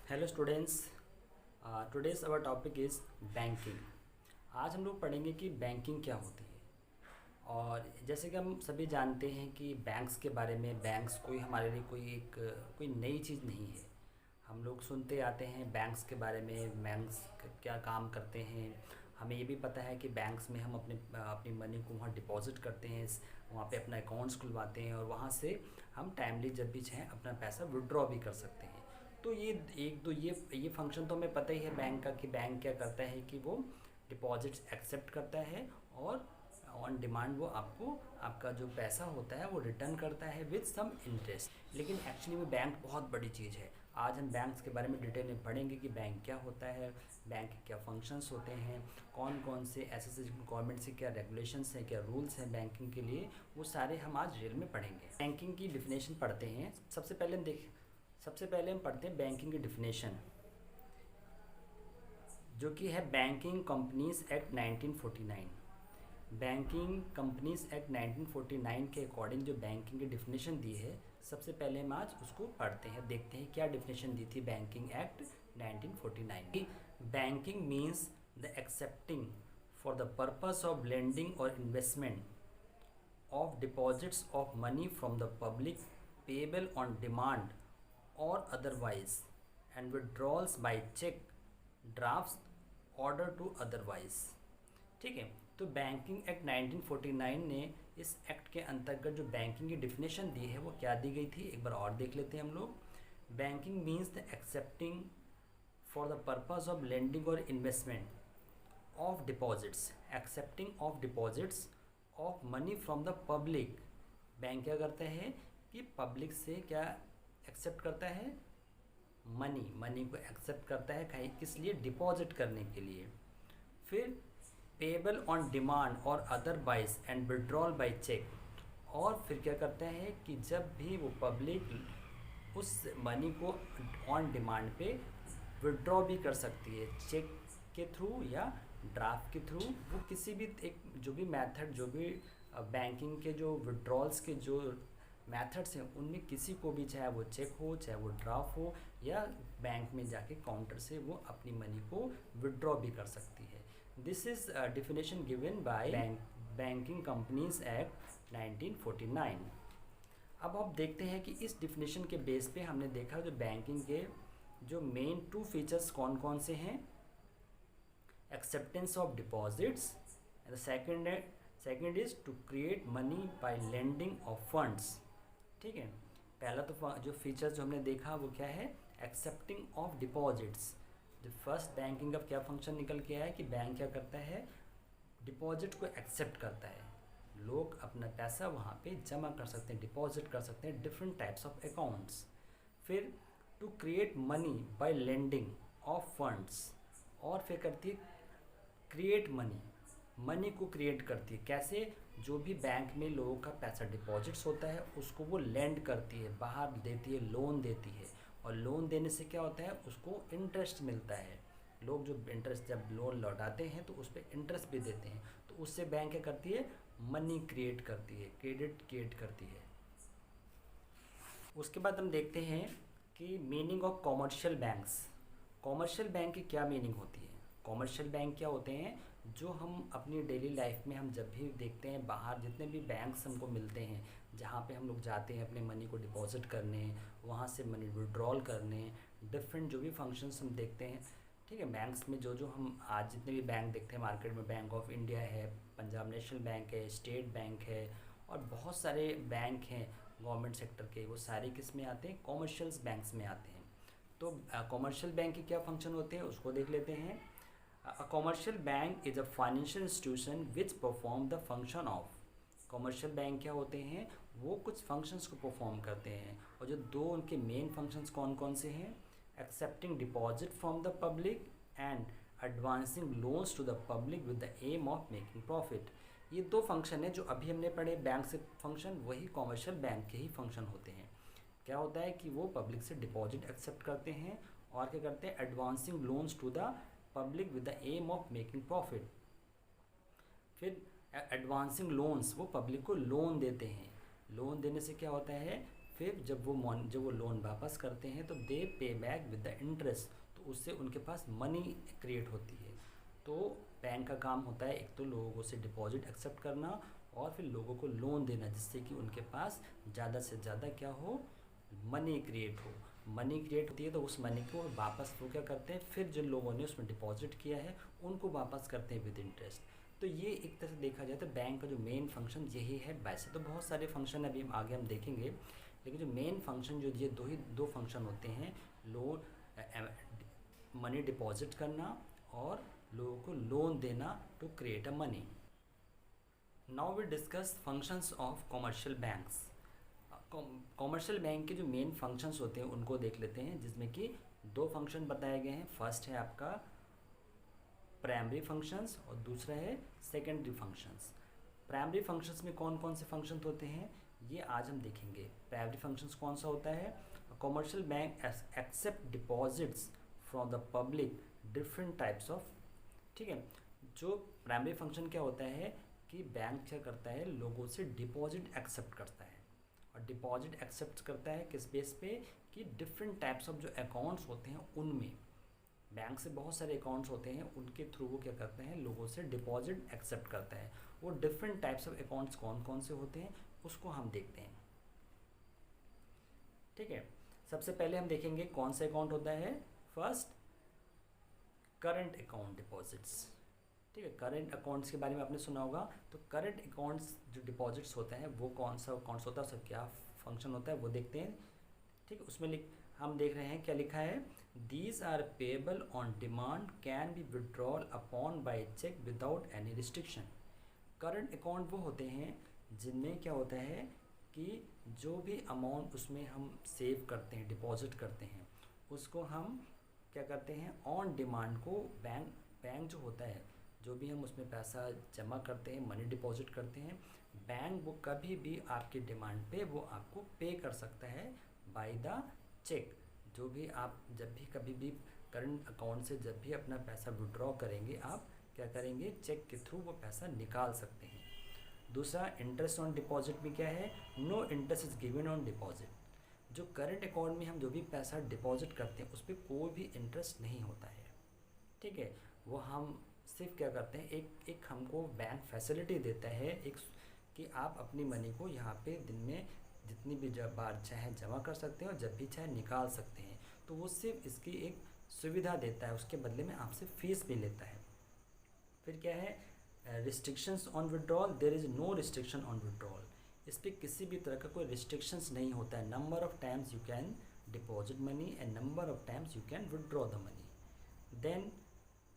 Hello students, today's our topic is banking. आज हम लोग पढ़ेंगे कि बैंकिंग क्या होती है। और जैसे कि हम सभी जानते हैं कि बैंक्स के बारे में, बैंक्स कोई हमारे लिए कोई नई चीज़ नहीं है। हम लोग सुनते आते हैं बैंक्स के बारे में, बैंक्स क्या काम करते हैं। हमें ये भी पता है कि बैंक्स में हम अपनी मनी को वहाँ डिपॉजिट करते हैं, वहाँ पे अपना अकाउंट्स खुलवाते हैं और वहाँ से हम टाइमली जब भी चाहें अपना पैसा विड्रॉ भी कर सकते हैं। तो ये एक दो ये फंक्शन तो हमें पता ही है बैंक का, कि बैंक क्या करता है कि वो डिपॉजिट्स एक्सेप्ट करता है और ऑन डिमांड वो आपको आपका जो पैसा होता है वो रिटर्न करता है विद सम इंटरेस्ट। लेकिन एक्चुअली में बैंक बहुत बड़ी चीज़ है। आज हम बैंक्स के बारे में डिटेल में पढ़ेंगे कि बैंक क्या होता है, बैंक के क्या फंक्शंस होते हैं, कौन कौन से ऐसे गवर्नमेंट से क्या रेगुलेशंस हैं, क्या रूल्स हैं बैंकिंग के लिए, वो सारे हम आज डिटेल में पढ़ेंगे। बैंकिंग की डिफिनेशन पढ़ते हैं। सबसे पहले हम पढ़ते हैं बैंकिंग की डिफिनेशन, जो कि है banking companies act 1949। Banking companies act 1949 के अकॉर्डिंग जो बैंकिंग की डिफिनेशन दी है, सबसे पहले हम आज उसको पढ़ते हैं, देखते हैं क्या डिफिनेशन दी थी बैंकिंग एक्ट 1949 की। Banking means the accepting for the purpose of lending और investment of deposits of money from the public payable on demand or otherwise, and withdrawals by check, drafts, order to otherwise। ठीक है। तो banking act 1949 ने इस act के अंतर्गत जो banking की डिफिनेशन दी है वो क्या दी गई थी, एक बार और देख लेते हैं हम लोग। Banking means the accepting for the purpose of lending और investment of deposits, accepting of deposits of money from the public. Bank क्या करता है कि पब्लिक से क्या एक्सेप्ट करता है, मनी को एक्सेप्ट करता है, कहीं किस लिए, डिपॉजिट करने के लिए। फिर पेबल ऑन डिमांड और otherwise and withdrawal by cheque. और फिर क्या करता है कि जब भी वो पब्लिक उस मनी को ऑन डिमांड पे विड्रॉ भी कर सकती है, चेक के थ्रू या ड्राफ्ट के थ्रू, वो किसी भी एक जो भी मेथड, जो भी बैंकिंग के जो विड्रॉल्स के जो मेथड्स हैं, उनमें किसी को भी, चाहे वो चेक हो, चाहे वो ड्राफ्ट हो, या बैंक में जाके काउंटर से वो अपनी मनी को विड्रॉ भी कर सकती है। This is definition given by banking companies act 1949। अब आप देखते हैं कि इस डिफिनेशन के बेस पे हमने देखा जो बैंकिंग के जो मेन टू फीचर्स कौन कौन से हैं। acceptance of deposits, and the second is to create money by lending of funds। ठीक है। पहला तो जो फीचर्स जो हमने देखा वो क्या है, एक्सेप्टिंग ऑफ डिपॉजिट्स। जो फर्स्ट बैंकिंग का क्या फंक्शन निकल के आया है कि बैंक क्या करता है, डिपॉजिट को एक्सेप्ट करता है। लोग अपना पैसा वहाँ पे जमा कर सकते हैं, डिपॉजिट कर सकते हैं डिफरेंट टाइप्स ऑफ अकाउंट्स। फिर to create money by lending of funds, और फिर करती है क्रिएट मनी को क्रिएट करती है। कैसे, जो भी बैंक में लोगों का पैसा डिपॉजिट्स होता है उसको वो लेंड करती है, बाहर देती है, लोन देती है। और लोन देने से क्या होता है, उसको इंटरेस्ट मिलता है। लोग जो इंटरेस्ट, जब लोन लौटाते हैं तो उस पर इंटरेस्ट भी देते हैं, तो उससे बैंक क्या करती है, मनी क्रिएट करती है, क्रेडिट क्रिएट करती है। उसके बाद हम देखते हैं कि meaning of commercial banks. Commercial bank की क्या मीनिंग होती है। कॉमर्शियल बैंक क्या होते हैं, जो हम अपनी डेली लाइफ में हम जब भी देखते हैं, बाहर जितने भी बैंक्स हमको मिलते हैं, जहाँ पे हम लोग जाते हैं अपने मनी को डिपॉजिट करने, वहाँ से मनी विड्रॉल करने, डिफरेंट जो भी फंक्शंस हम देखते हैं। ठीक है। बैंक्स में जो हम आज जितने भी बैंक देखते हैं मार्केट में, बैंक ऑफ इंडिया है, पंजाब नेशनल बैंक है, स्टेट बैंक है, और बहुत सारे बैंक हैं गवर्नमेंट सेक्टर के, वो सारे किस में आते हैं, कॉमर्शियल बैंक्स में आते हैं। तो कॉमर्शियल बैंक के क्या फंक्शन होते हैं उसको देख लेते हैं। A commercial bank is a financial institution which perform the function of। Commercial bank क्या होते हैं, वो कुछ फंक्शंस को परफॉर्म करते हैं, और जो दो उनके मेन फंक्शंस कौन कौन से हैं, accepting deposit from the public and advancing loans to the public with the aim of making profit. ये दो फंक्शन है जो अभी हमने पढ़े बैंक से फंक्शन, वही कॉमर्शियल बैंक के ही फंक्शन होते हैं। क्या होता है कि वो पब्लिक से डिपॉजिट एक्सेप्ट करते हैं और क्या करते हैं, advancing loans to the public with the aim of making profit. फिर एडवांसिंग लोन्स, वो पब्लिक को लोन देते हैं। लोन देने से क्या होता है, फिर जब वो लोन वापस करते हैं तो दे पे बैक विद द इंटरेस्ट, तो उससे उनके पास मनी क्रिएट होती है। तो बैंक का काम होता है एक तो लोगों से डिपॉजिट एक्सेप्ट करना और फिर लोगों को लोन देना, जिससे कि उनके पास ज़्यादा से ज़्यादा क्या हो, मनी क्रिएट हो। मनी क्रिएट होती है तो उस मनी को वापस वो क्या करते हैं, फिर जिन लोगों ने उसमें डिपॉजिट किया है उनको वापस करते हैं विद इंटरेस्ट। तो ये एक तरह से देखा जाए तो बैंक का जो मेन फंक्शन यही है। वैसे तो बहुत सारे फंक्शन अभी आगे हम देखेंगे, लेकिन जो मेन फंक्शन जो ये दो फंक्शन होते हैं, लोन मनी डिपॉजिट करना और लोगों को लोन देना to create a money. Now we discuss functions of commercial banks. Commercial bank के जो मेन फंक्शंस होते हैं उनको देख लेते हैं, जिसमें कि दो फंक्शन बताए गए हैं। फर्स्ट है आपका प्राइमरी फंक्शंस और दूसरा है सेकेंडरी फंक्शंस। प्राइमरी फंक्शंस में कौन कौन से फंक्शंस होते हैं ये आज हम देखेंगे। प्राइमरी फंक्शंस कौन सा होता है, commercial bank accept deposits from the public different types of, ठीक है। जो प्राइमरी फंक्शन क्या होता है कि बैंक क्या करता है, लोगों से डिपॉजिट एक्सेप्ट करता है। और डिपॉजिट एक्सेप्ट करता है किस बेस पे कि डिफरेंट टाइप्स ऑफ जो अकाउंट्स होते हैं उनमें, बैंक से बहुत सारे अकाउंट्स होते हैं उनके थ्रू वो क्या करते हैं, लोगों से डिपॉजिट एक्सेप्ट करता है। वो डिफरेंट टाइप्स ऑफ अकाउंट्स कौन कौन से होते हैं उसको हम देखते हैं, ठीक है। सबसे पहले हम देखेंगे कौन सा अकाउंट होता है। फर्स्ट करंट अकाउंट डिपॉजिट्स, ठीक है। करंट अकाउंट्स के बारे में आपने सुना होगा। तो करंट अकाउंट्स जो डिपॉजिट्स होते हैं वो कौन सा अकाउंट्स होता है, उसका क्या फंक्शन होता है वो देखते हैं, ठीक है। उसमें हम देख रहे हैं क्या लिखा है, these are payable on demand, can be withdrawal upon by cheque without any restriction. Current account वो होते हैं जिनमें क्या होता है कि जो भी अमाउंट उसमें हम सेव करते हैं, डिपॉजिट करते हैं, उसको हम क्या करते हैं, ऑन डिमांड को बैंक जो होता है, जो भी हम उसमें पैसा जमा करते हैं, मनी डिपॉजिट करते हैं, बैंक वो कभी भी आपकी डिमांड पे वो आपको पे कर सकता है बाय द चेक। जो भी आप जब भी कभी भी करंट अकाउंट से जब भी अपना पैसा विड्रॉ करेंगे, आप क्या करेंगे, चेक के थ्रू वो पैसा निकाल सकते हैं। दूसरा इंटरेस्ट ऑन डिपॉजिट में क्या है, no interest is given on deposit. जो करंट अकाउंट में हम जो भी पैसा डिपॉजिट करते हैं उस पर कोई भी इंटरेस्ट नहीं होता है, ठीक है। वो हम सिर्फ क्या करते हैं, एक हमको बैंक फैसिलिटी देता है एक, कि आप अपनी मनी को यहाँ पे दिन में जितनी भी बार चाहे जमा कर सकते हैं और जब भी चाहे निकाल सकते हैं। तो वो सिर्फ इसकी एक सुविधा देता है, उसके बदले में आपसे फीस भी लेता है। फिर क्या है, restrictions on withdrawal, there is no restriction on withdrawal. इस पर किसी भी तरह का कोई रिस्ट्रिक्शंस नहीं होता है। Number of times you can deposit money and number of times you can withdraw the money. Then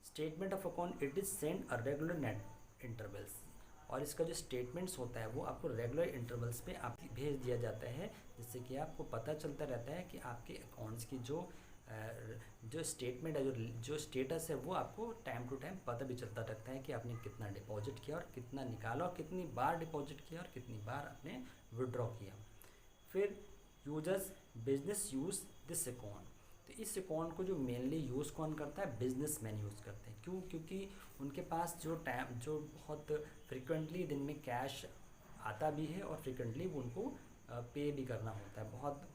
statement of account, it is send a regular net intervals. और इसका जो स्टेटमेंट्स होता है वो आपको रेगुलर इंटरवल्स पे आप भेज दिया जाता है, जिससे कि आपको पता चलता रहता है कि आपके अकाउंट्स की जो स्टेटमेंट है, जो स्टेटस है, वो आपको टाइम टू टाइम पता भी चलता रहता है कि आपने कितना डिपॉजिट किया और कितना निकाला और कितनी बार डिपॉजिट किया और कितनी बार आपने विड्रॉ किया। फिर users business use this account. तो इस अकाउंट को जो मेनली यूज़ कौन करता है, बिजनेसमैन यूज़ करते हैं। क्यों, क्योंकि उनके पास जो बहुत फ्रिक्वेंटली दिन में कैश आता भी है और फ्रिक्वेंटली वो उनको पे भी करना होता है। बहुत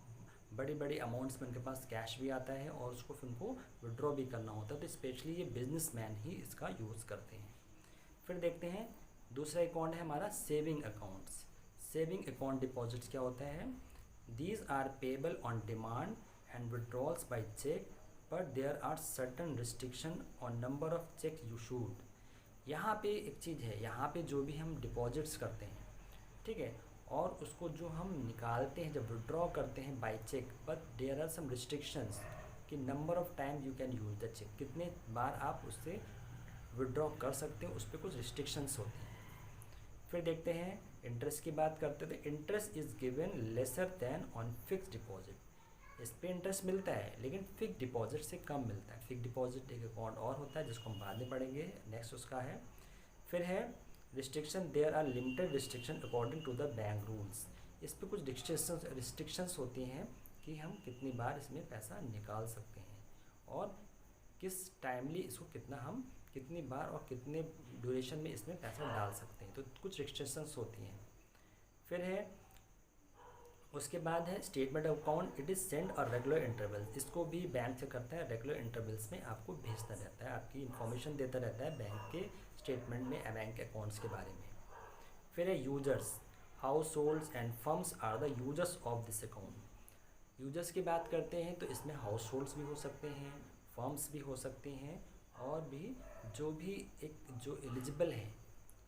बड़ी बड़ी अमाउंट्स में उनके पास कैश भी आता है और उसको फिर उनको विड्रॉ भी करना होता है। तो स्पेशली ये बिजनेसमैन ही इसका यूज़ करते हैं। फिर देखते हैं दूसरा अकाउंट है हमारा saving accounts. Saving account deposits क्या होता है, these are payable on demand and withdrawals by check, but there are certain restriction on number of checks issued। यहाँ पे एक चीज़ है, यहाँ पे जो भी हम डिपॉजिट्स करते हैं, ठीक है, और उसको जो हम निकालते हैं जब विड्रॉ करते हैं by cheque, but there are some restrictions कि number of time you can use the cheque, कितने बार आप उससे विड्रॉ कर सकते हैं, उस पर कुछ रिस्ट्रिक्शंस होती हैं। फिर देखते हैं इंटरेस्ट की बात करते हैं। तो interest is given lesser than on fix deposit. इस पर इंटरेस्ट मिलता है लेकिन फिक्स डिपॉजिट से कम मिलता है। फिक्स डिपॉजिट एक अकाउंट और होता है जिसको हम बाद में पढ़ेंगे, नेक्स्ट उसका है। फिर है restriction, there are limited restriction according to the bank rules. इस पर कुछ रिस्ट्रिक्शंस होती हैं कि हम कितनी बार इसमें पैसा निकाल सकते हैं और किस टाइमली इसको कितनी बार और कितने ड्यूरेशन में इसमें पैसा डाल सकते हैं। तो कुछ रिस्ट्रिक्शंस होती हैं। फिर है उसके बाद है statement of account, it is send और रेगुलर इंटरवल्स, इसको भी बैंक से करता है, रेगुलर इंटरवल्स में आपको भेजता रहता है, आपकी इन्फॉर्मेशन देता रहता है बैंक के स्टेटमेंट में, बैंक अकाउंट्स के बारे में। फिर है users, households and firms are the users of this account. Users की बात करते हैं तो इसमें हाउस होल्ड्स भी हो सकते हैं, फर्म्स भी हो सकते हैं, और भी जो भी एक जो एलिजिबल है,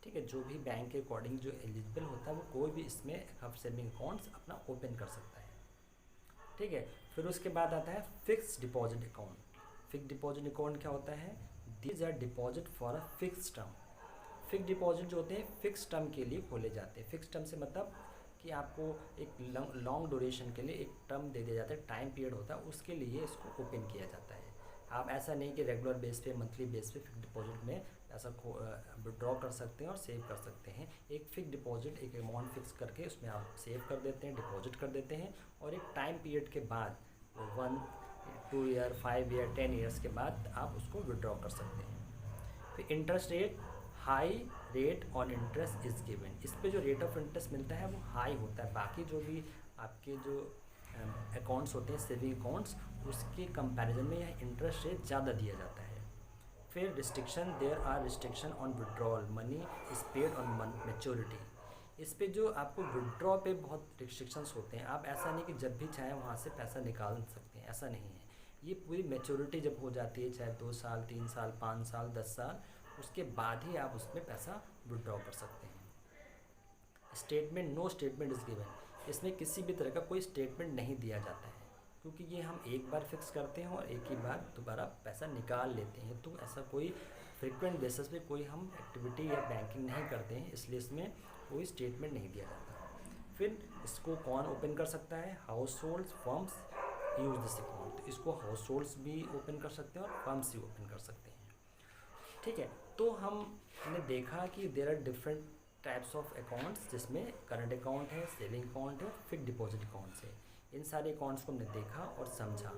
ठीक है, जो भी बैंक के अकॉर्डिंग जो एलिजिबल होता है वो कोई भी इसमें सेविंग अकाउंट्स अपना ओपन कर सकता है, ठीक है। फिर उसके बाद आता है fix deposit account. Fix deposit account क्या होता है? These are deposit for a fix term. Fix deposit जो होते हैं फिक्स टर्म के लिए खोले जाते हैं। फिक्स टर्म से मतलब कि आपको एक लॉन्ग ड्यूरेशन के लिए एक टर्म दे दिया जाता है, टाइम पीरियड होता है, उसके लिए इसको ओपन किया जाता है। आप ऐसा नहीं कि रेगुलर बेस पे, मंथली बेस पे फिक्स डिपॉजिट में ऐसा विड्रॉ कर सकते हैं और सेव कर सकते हैं। एक फिक्स डिपॉजिट, एक अमाउंट फिक्स करके उसमें आप सेव कर देते हैं, डिपॉजिट कर देते हैं, और एक टाइम पीरियड के बाद 1, 2 ईयर, 5 ईयर, 10 ईयर्स के बाद आप उसको विड्रॉ कर सकते हैं। फिर interest rate, high rate on interest is given. इस पे जो रेट ऑफ इंटरेस्ट मिलता है वो हाई होता है, बाकी जो भी आपके जो अकाउंट्स होते हैं, सेविंग अकाउंट्स, उसके कंपैरिजन में यह इंटरेस्ट रेट ज़्यादा दिया जाता है। फिर restriction, there are restriction on withdrawal, money is paid on maturity. इस पे जो आपको विड्रॉ पे बहुत रिस्ट्रिक्शंस होते हैं, आप ऐसा नहीं कि जब भी चाहें वहाँ से पैसा निकाल सकते हैं, ऐसा नहीं है। ये पूरी मैच्योरिटी जब हो जाती है, चाहे 2 साल, 3 साल, 5 साल, 10 साल, उसके बाद ही आप उसमें पैसा विड्रॉ कर सकते हैं। Statement, no statement is given. इसमें किसी भी तरह का कोई स्टेटमेंट नहीं दिया जाता है, क्योंकि ये हम एक बार फिक्स करते हैं और एक ही बार दोबारा पैसा निकाल लेते हैं, तो ऐसा कोई फ्रिक्वेंट बेसिस पे कोई हम एक्टिविटी या बैंकिंग नहीं करते हैं, इसलिए इसमें कोई स्टेटमेंट नहीं दिया जाता। फिर इसको कौन ओपन कर सकता है? House holds, firms use this account. तो इसको हाउस होल्ड्स भी ओपन कर सकते हैं और फर्म्स भी ओपन कर सकते हैं, ठीक है। तो हमने देखा कि there are different types of accounts, जिसमें करंट अकाउंट है, सेविंग अकाउंट है, फिक्स डिपॉजिट अकाउंट्स है। इन सारे अकाउंट्स को हमने देखा और समझा,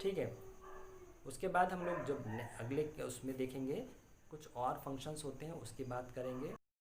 ठीक है। उसके बाद हम लोग जब अगले उसमें देखेंगे कुछ और फंक्शंस होते हैं, उसकी बात करेंगे।